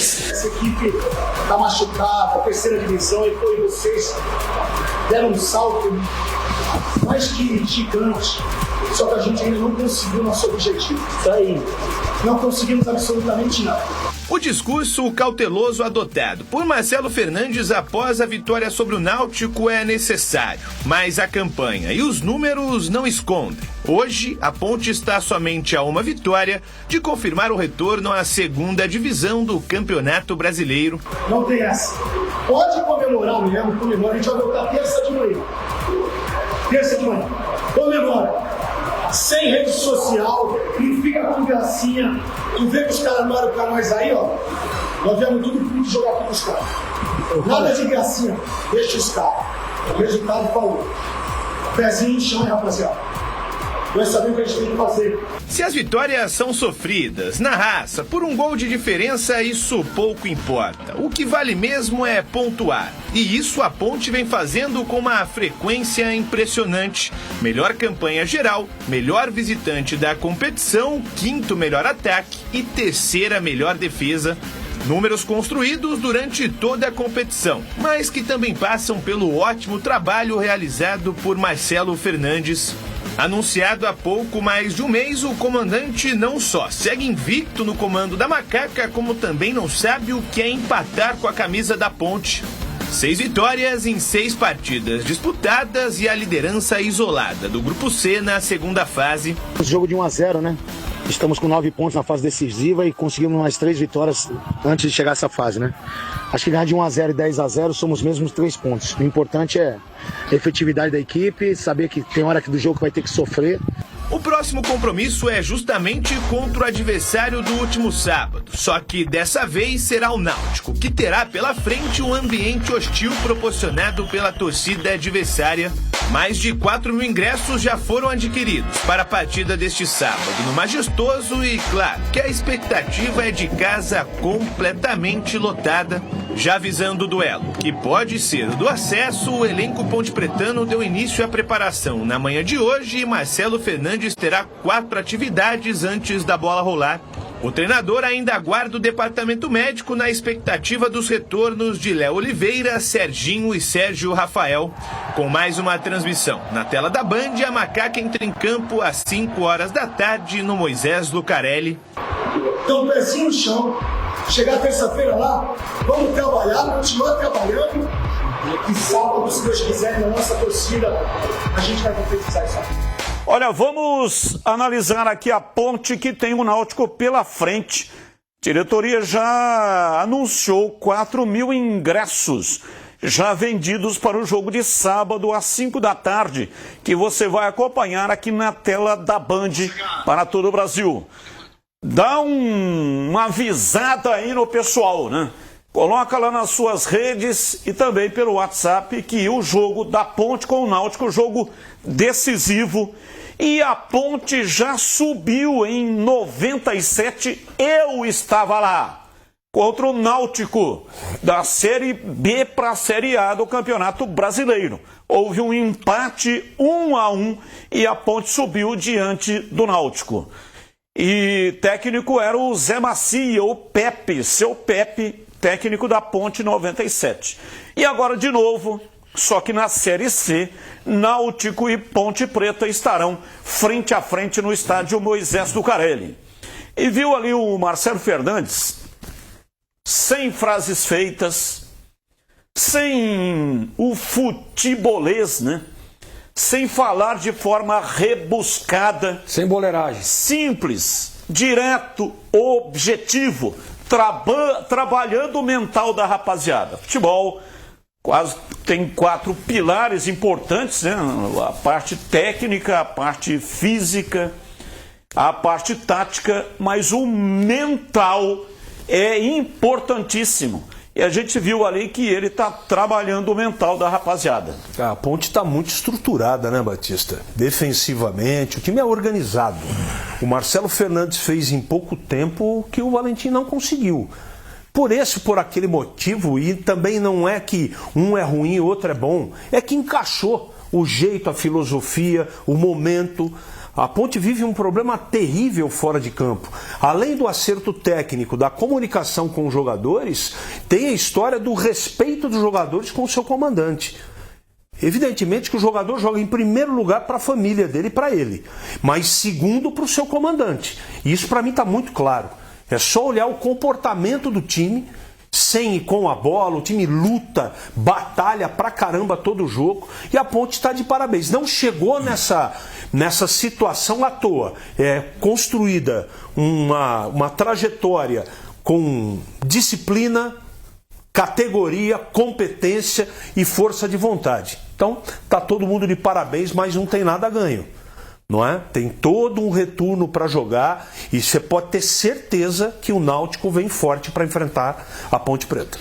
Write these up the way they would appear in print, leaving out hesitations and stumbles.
Essa equipe está machucada, a terceira divisão, e vocês deram um salto mais que gigante. Só que a gente ainda não conseguiu nosso objetivo. Isso aí. Não conseguimos absolutamente nada. O discurso cauteloso adotado por Marcelo Fernandes após a vitória sobre o Náutico é necessário, mas a campanha e os números não escondem. Hoje, a Ponte está somente a uma vitória de confirmar o retorno à segunda divisão do Campeonato Brasileiro. Não tem essa. Pode comemorar mesmo, comemora. A gente vai voltar terça de manhã. Terça de manhã. Comemora. Sem rede social, não fica com gracinha. Tu vê que os caras não eram pra nós aí, ó. Nós viemos tudo jogar aqui pros caras. Nada de gracinha, deixa os caras. O resultado falou. Pezinho no chão, rapaziada. Nós sabemos o que a gente tem que fazer. Se as vitórias são sofridas, na raça, por um gol de diferença, isso pouco importa. O que vale mesmo é pontuar. E isso a Ponte vem fazendo com uma frequência impressionante. Melhor campanha geral, melhor visitante da competição, quinto melhor ataque e terceira melhor defesa. Números construídos durante toda a competição, mas que também passam pelo ótimo trabalho realizado por Marcelo Fernandes. Anunciado há pouco mais de um mês, o comandante não só segue invicto no comando da Macaca, como também não sabe o que é empatar com a camisa da Ponte. 6 vitórias em 6 partidas disputadas e a liderança isolada do Grupo C na segunda fase. Jogo de 1-0, né? Estamos com 9 pontos na fase decisiva e conseguimos mais 3 vitórias antes de chegar a essa fase, né? Acho que ganhar de 1-0 e 10-0 somos os mesmos 3 pontos. O importante é a efetividade da equipe, saber que tem hora do jogo que vai ter que sofrer. O próximo compromisso é justamente contra o adversário do último sábado, só que dessa vez será o Náutico, que terá pela frente um ambiente hostil proporcionado pela torcida adversária. Mais de 4 mil ingressos já foram adquiridos para a partida deste sábado no Majestoso e, claro, que a expectativa é de casa completamente lotada. Já visando o duelo, que pode ser o do acesso, o elenco pontepretano deu início à preparação na manhã de hoje e Marcelo Fernandes terá 4 atividades antes da bola rolar. O treinador ainda aguarda o departamento médico na expectativa dos retornos de Léo Oliveira, Serginho e Sérgio Rafael. Com mais uma transmissão na tela da Band, a Macaca entra em campo às 5 horas da tarde no Moisés Lucarelli. Então, pezinho no chão. Chegar terça-feira lá, vamos trabalhar, continuar trabalhando. E sábado, se Deus quiser, na nossa torcida, a gente vai concretizar isso aqui. Olha, vamos analisar aqui a Ponte que tem o Náutico pela frente. A diretoria já anunciou 4 mil ingressos já vendidos para o jogo de sábado às 5 da tarde, que você vai acompanhar aqui na tela da Band para todo o Brasil. Dá uma avisada aí no pessoal, né? Coloca lá nas suas redes e também pelo WhatsApp que o jogo da Ponte com o Náutico, jogo decisivo. E a Ponte já subiu em 97, eu estava lá, contra o Náutico, da Série B para a Série A do Campeonato Brasileiro. Houve um empate 1-1 e a Ponte subiu diante do Náutico. E técnico era o Zé Macia, o Pepe, seu Pepe, técnico da Ponte 97. E agora de novo, só que na Série C, Náutico e Ponte Preta estarão frente a frente no estádio Moisés Lucarelli. E viu ali o Marcelo Fernandes, sem frases feitas, sem o futebolês, né? Sem falar de forma rebuscada. Sem boleiragem. Simples, direto, objetivo, trabalhando o mental da rapaziada. Futebol quase tem 4 pilares importantes, né? A parte técnica, a parte física, a parte tática, mas o mental é importantíssimo. E a gente viu ali que ele está trabalhando o mental da rapaziada. A Ponte está muito estruturada, né, Batista? Defensivamente, o time é organizado. O Marcelo Fernandes fez em pouco tempo o que o Valentim não conseguiu. Por aquele motivo, e também não é que um é ruim e o outro é bom, é que encaixou o jeito, a filosofia, o momento. A Ponte vive um problema terrível fora de campo. Além do acerto técnico, da comunicação com os jogadores, tem a história do respeito dos jogadores com o seu comandante. Evidentemente que o jogador joga em primeiro lugar para a família dele e para ele, mas segundo para o seu comandante. E isso para mim está muito claro. É só olhar o comportamento do time, sem e com a bola, o time luta, batalha pra caramba todo o jogo, e a Ponte está de parabéns. Não chegou nessa situação à toa. É construída uma trajetória com disciplina, categoria, competência e força de vontade. Então, tá todo mundo de parabéns, mas não tem nada a ganho. Não é? Tem todo um retorno para jogar e você pode ter certeza que o Náutico vem forte para enfrentar a Ponte Preta.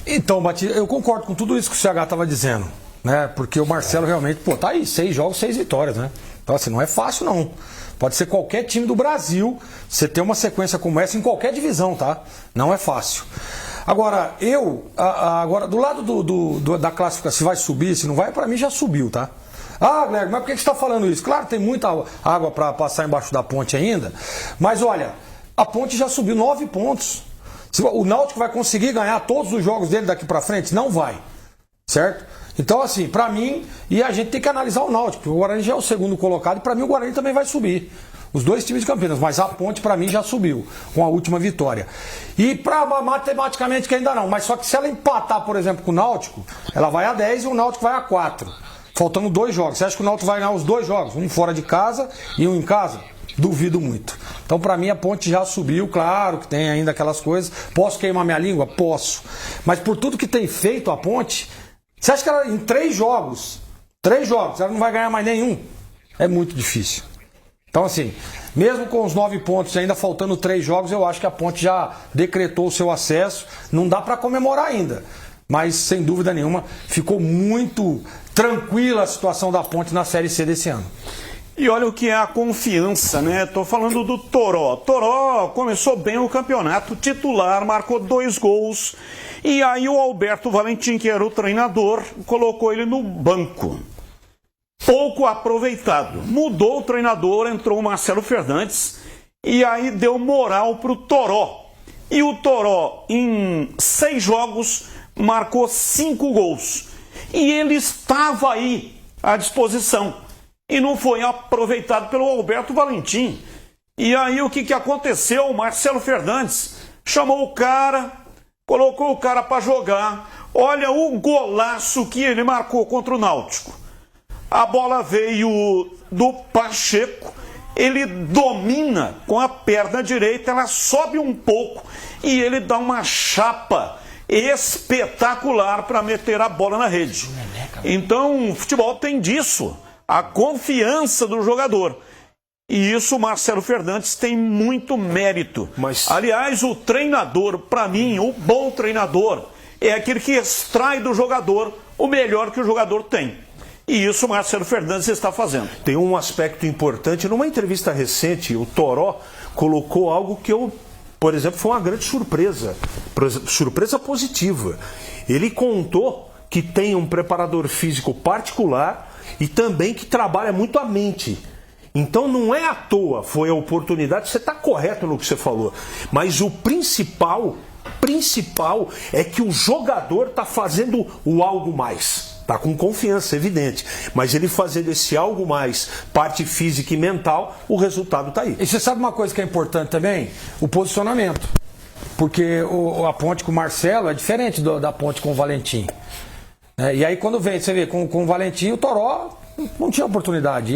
Então, Batista, eu concordo com tudo isso que o CH estava dizendo, né? Porque o Marcelo realmente, tá aí, 6 jogos, 6 vitórias, né? Então, assim, não é fácil, não. Pode ser qualquer time do Brasil, você ter uma sequência como essa em qualquer divisão, tá? Não é fácil. Agora, agora do lado da classificação, se vai subir, se não vai, para mim já subiu, tá? Ah, Guilherme, mas por que você está falando isso? Claro, tem muita água para passar embaixo da ponte ainda, mas olha, a Ponte já subiu 9 pontos. O Náutico vai conseguir ganhar todos os jogos dele daqui para frente? Não vai, certo? Então, assim, para mim, e a gente tem que analisar o Náutico, porque o Guarani já é o segundo colocado e para mim o Guarani também vai subir. Os dois times de Campinas, mas a Ponte para mim já subiu com a última vitória. E matematicamente que ainda não, mas só que se ela empatar, por exemplo, com o Náutico, ela vai a 10 e o Náutico vai a 4. Faltando 2 jogos. Você acha que o Náutico vai ganhar os 2 jogos? Um fora de casa e um em casa? Duvido muito. Então, para mim, a Ponte já subiu. Claro que tem ainda aquelas coisas. Posso queimar minha língua? Posso. Mas por tudo que tem feito a Ponte, você acha que ela, em 3 jogos, ela não vai ganhar mais nenhum? É muito difícil. Então, assim, mesmo com os 9 pontos e ainda faltando 3 jogos, eu acho que a Ponte já decretou o seu acesso. Não dá para comemorar ainda. Mas, sem dúvida nenhuma, ficou muito tranquila a situação da Ponte na Série C desse ano. E olha o que é a confiança, né? Tô falando do Toró. Toró começou bem o campeonato, titular, marcou 2 gols. E aí o Alberto Valentim, que era o treinador, colocou ele no banco. Pouco aproveitado. Mudou o treinador, entrou o Marcelo Fernandes e aí deu moral pro Toró. E o Toró, em 6 jogos, marcou 5 gols. E ele estava aí à disposição. E não foi aproveitado pelo Alberto Valentim. E aí o que aconteceu? O Marcelo Fernandes chamou o cara, colocou o cara para jogar. Olha o golaço que ele marcou contra o Náutico. A bola veio do Pacheco. Ele domina com a perna direita, ela sobe um pouco e ele dá uma chapa espetacular para meter a bola na rede. Então, o futebol tem disso, a confiança do jogador. E isso o Marcelo Fernandes tem muito mérito. Aliás, o treinador, para mim, o bom treinador, é aquele que extrai do jogador o melhor que o jogador tem. E isso o Marcelo Fernandes está fazendo. Tem um aspecto importante. Numa entrevista recente, o Toró colocou algo que por exemplo, foi uma grande surpresa. Surpresa positiva. Ele contou que tem um preparador físico particular e também que trabalha muito a mente. Então não é à toa, foi a oportunidade, você está correto no que você falou. Mas o principal é que o jogador está fazendo o algo mais. Está com confiança, evidente. Mas ele fazendo esse algo mais, parte física e mental, o resultado está aí. E você sabe uma coisa que é importante também? O posicionamento. Porque a ponte com o Marcelo é diferente da ponte com o Valentim. E aí quando vem, você vê, com o Valentim, o Toró não tinha oportunidade.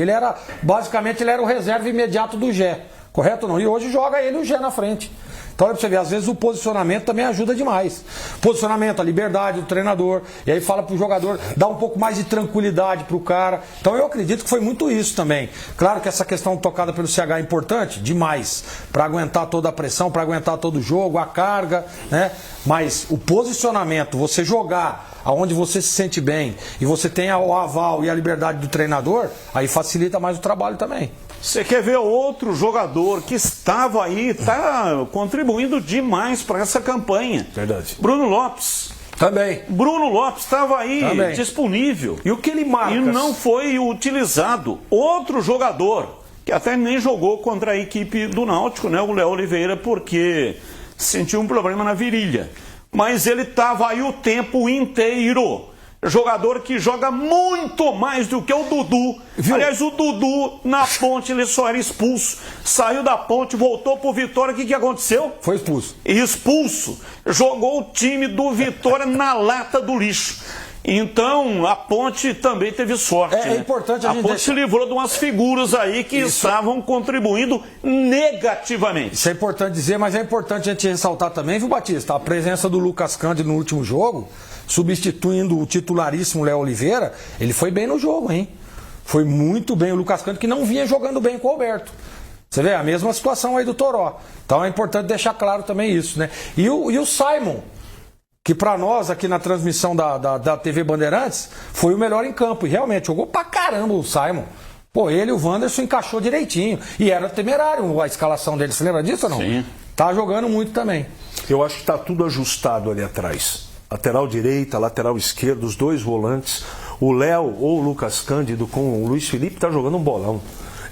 Basicamente, ele era o reserva imediato do Gé. Correto ou não? E hoje joga ele e o Gé na frente. Então, olha pra você ver, às vezes o posicionamento também ajuda demais. Posicionamento, a liberdade do treinador. E aí fala pro jogador, dá um pouco mais de tranquilidade pro cara. Então, eu acredito que foi muito isso também. Claro que essa questão tocada pelo CH é importante, demais. Para aguentar toda a pressão, para aguentar todo o jogo, a carga, né? Mas o posicionamento, você jogar aonde você se sente bem e você tem o aval e a liberdade do treinador, aí facilita mais o trabalho também. Você quer ver outro jogador que estava aí, está contribuindo demais para essa campanha. Verdade. Bruno Lopes. Também. Bruno Lopes estava aí, disponível. E o que ele marca? E não foi utilizado. Outro jogador que até nem jogou contra a equipe do Náutico, né, o Léo Oliveira, porque sentiu um problema na virilha. Mas ele estava aí o tempo inteiro. Jogador que joga muito mais do que o Dudu. Viu? Aliás, o Dudu, na Ponte, ele só era expulso. Saiu da Ponte, voltou pro Vitória. O que aconteceu? Foi expulso. Expulso. Jogou o time do Vitória na lata do lixo. Então, a Ponte também teve sorte. É importante a gente Ponte se livrou de umas figuras aí que estavam contribuindo negativamente. Isso é importante dizer, mas é importante a gente ressaltar também, viu, Batista? A presença do Lucas Cândido no último jogo, substituindo o titularíssimo Léo Oliveira, ele foi bem no jogo, hein? Foi muito bem o Lucas Cândido, que não vinha jogando bem com o Alberto. Você vê, a mesma situação aí do Toró. Então é importante deixar claro também isso, né? E o Simon, que para nós aqui na transmissão da TV Bandeirantes foi o melhor em campo. E realmente jogou pra caramba o Simon. Pô, ele e o Wanderson encaixou direitinho. E era temerário a escalação dele. Você lembra disso ou não? Sim. Tá jogando muito também. Eu acho que tá tudo ajustado ali atrás. Lateral direita, lateral esquerdo, os dois volantes. O Léo ou o Lucas Cândido com o Luiz Felipe tá jogando um bolão.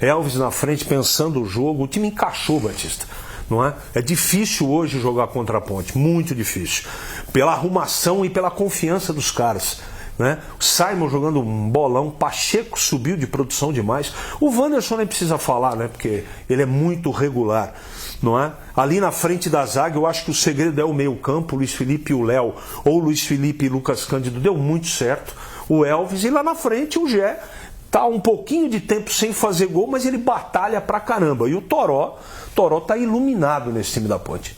Elvis na frente pensando o jogo. O time encaixou, Batista. Não é? É difícil hoje jogar contra a Ponte, muito difícil. Pela arrumação e pela confiança dos caras. Né? O Simon jogando um bolão, Pacheco subiu de produção demais. O Wanderson nem precisa falar, né? Porque ele é muito regular. Não é? Ali na frente da zaga, eu acho que o segredo é o meio-campo, Luiz Felipe e o Léo, ou Luiz Felipe e Lucas Cândido, deu muito certo. O Elvis, e lá na frente o Gé. Tá um pouquinho de tempo sem fazer gol, mas ele batalha pra caramba. E o Toró tá iluminado nesse time da Ponte.